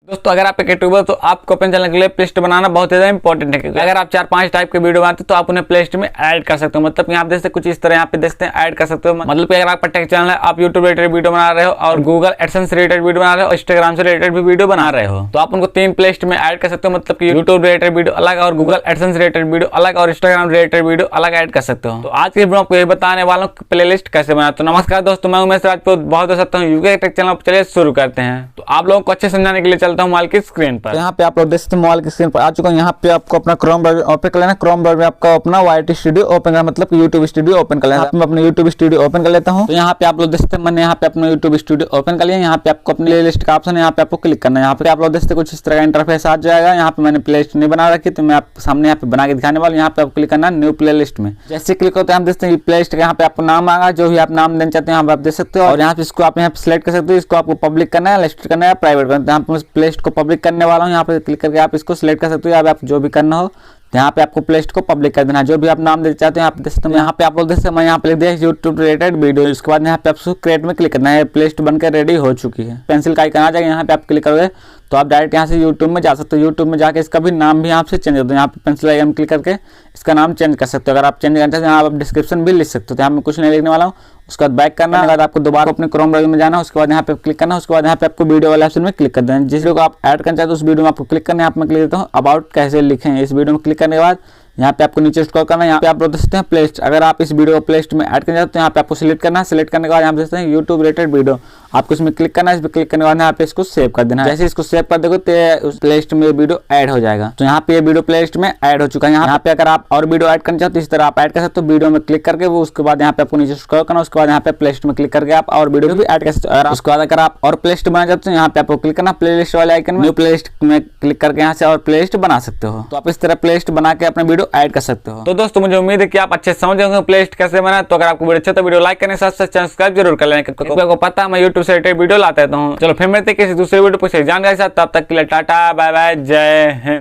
दोस्तों अगर आप एक यूट्यूबर तो आपको अपने चैनल के लिए प्लेलिस्ट बनाना बहुत ज्यादा इंपॉर्टेंट है, क्योंकि अगर आप 4-5 टाइप के वीडियो बनाते हो तो आप उन्हें प्लेलिस्ट में ऐड कर सकते हो। मतलब यहाँ पे देखते कुछ इस तरह यहाँ पे देखते हैं ऐड कर सकते हो। मतलब कि अगर आपका टेक चैनल है, आप यूट्यूब रिलेटेड वीडियो बना रहे हो और गूगल एडसेंस रिलेटेड वीडियो बना रहे हो, इंस्टाग्राम से रिलेटेड भी वीडियो बना रहे हो, तो आप उनको 3 प्लेलिस्ट में ऐड कर सकते हो। मतलब कि यूट्यूब रिलेटेड वीडियो अलग और गूगल एडसेंस रिलेटेड वीडियो अलग और इंस्टाग्राम रिलेटेड वीडियो अलग ऐड कर सकते हो। तो आज के वीडियो आपको ये बताने वाला हूँ प्लेलिस्ट कैसे बनाए। तो नमस्कार दोस्तों, मैं उमेश राजपूत बहुत हो सकता हूँ यूके टेक चैनल। चलिए शुरू करते हैं। तो आप लोगों को अच्छे समझाने के लिए चलता हूँ मोबाइल की स्क्रीन पर। यहाँ पे आप लोग देख सकते हैं मोबाइल की स्क्रीन पर आ चुका हूँ। यहाँ पे आपको अपना क्रोम ब्राउज़र ओपन कर लेना। क्रोम ब्राउज़र में आपका अपना वाईटी स्टूडियो ओपन करना, मतलब यूट्यूब स्टूडियो ओपन कर लेना। मैं अपना यूट्यूब स्टूडियो ओपन कर लेता हूँ। तो यहाँ पे आप लोग देख सकते हैं मैंने यहाँ पे अपना यूट्यूब स्टूडियो ओपन कर लिया। यहाँ पे आपको अपनी प्लेलिस्ट का ऑप्शन है, यहाँ पे आपको क्लिक करना है। यहाँ पे आप लोग देख सकते हैं कुछ इस तरह का इंटरफेस आ जाएगा। यहाँ पे मैंने प्लेलिस्ट नहीं बना रखी, तो मैं आपके सामने यहाँ पे बना के दिखाने वाला हूँ। यहाँ पे आपको क्लिक करना है न्यू प्लेलिस्ट में। जैसे क्लिक होता है हम देखते हैं प्लेलिस्ट का यहाँ पे आपको नाम आएगा, जो भी आप नाम देना चाहते हैं यहाँ पे आप दे सकते हो। और यहाँ पे इसको आप यहाँ पे सिलेक्ट कर सकते हो। इसको आपको पब्लिक करना है, लिस्ट करना है, प्राइवेट करना है। यहाँ पे प्लेलिस्ट को पब्लिक करने वाला हूँ। यहाँ पे क्लिक करके आप इसको सिलेक्ट कर सकते हो। आप जो भी करना हो यहाँ पे आपको प्लेलिस्ट को पब्लिक कर देना है। जो भी आप नाम देना चाहते हैं आप देख सकते हैं। यहाँ पे आप लोग देख सकते हैं मैं यहाँ पे लिख दिया यूट्यूब रिलेटेड वीडियो। इसके बाद यहाँ पे आपको क्रिएट में क्लिक करना है। प्लेलिस्ट बनकर रेडी हो चुकी है। पेंसिल का आइकन आ जाएगा, यहाँ पे आप क्लिक करोगे तो आप डायरेक्ट यहाँ से यूट्यूब में जा सकते हो। यूट्यूब में जाके इसका भी नाम भी यहाँ से चेंज होता है। यहाँ पे पेंसिल आइकन क्लिक करके इसका नाम चेंज कर सकते हो। अगर आप चेंज करना चाहते हैं यहाँ आप डिस्क्रिप्शन भी लिख सकते हो। तो यहाँ मैं कुछ नहीं लिखने वाला हूँ। उसके बाद बैक करना, उसके बाद आपको दोबारा अपने क्रोम ब्राउज़र में जाना है। उसके बाद यहाँ पे क्लिक करना, उसके बाद यहाँ पे आपको वीडियो वाले ऑप्शन में क्लिक कर देना। जिस वीडियो को आप ऐड करना चाहते हो उस वीडियो में आपको क्लिक करना है। यहाँ पे मैं क्लिक देता हूँ अबाउट कैसे लिखें। इस वीडियो में क्लिक करने के बाद यहाँ पे आपको नीचे स्क्रॉल करना है। यहाँ पे आप देख सकते हैं प्लेलिस्ट। अगर आप इस वीडियो को प्लेलिस्ट में ऐड करना चाहते हैं यहाँ पे आपको सिलेक्ट करना है। सिलेक्ट करने के बाद यहाँ पे देखते हैं यूट्यूब रिलेटेड वीडियो, आपको इसमें क्लिक करना है। इस पर क्लिक करने के बाद यहाँ पे इसको सेव कर देना है। जैसे इसको सेव कर दोगे तो उस प्लेलिस्ट में वीडियो ऐड हो जाएगा। तो यहाँ पे ये वीडियो प्लेलिस्ट में ऐड हो चुका है। यहाँ पे अगर आप और वीडियो ऐड करना चाहते हो इस तरह आप ऐड कर सकते हो। वीडियो में क्लिक करके वो उसके बाद यहाँ पे आपको नीचे स्क्रॉल करना। उसके बाद यहाँ पे प्लेलिस्ट में क्लिक करके आप और वीडियो भी ऐड कर सकते हो। उसके बाद अगर आप और प्लेलिस्ट बनाना चाहते हो यहाँ पे आपको क्लिक करना प्लेलिस्ट वाले आइकन में। न्यू प्लेलिस्ट में क्लिक करके यहाँ से और प्लेलिस्ट बना सकते हो। तो आप इस तरह प्लेलिस्ट बना के अपने वीडियो ऐड कर सकते हो। तो दोस्तों मुझे उम्मीद है कि आप अच्छे समझ होंगे प्लेलिस्ट कैसे बनाए। तो अगर आपको वीडियो अच्छा तो वीडियो लाइक करने साथ साथ सब्सक्राइब जरूर कर लें, क्योंकि आपको पता है मैं यूट्यूब से रिलेटेड वीडियो लाता रहता हूँ। चलो फिर मिलते हैं किसी दूसरे वीडियो पर जानकारी के साथ। तब तक के लिए टाटा बाय बाय, जय हिंद।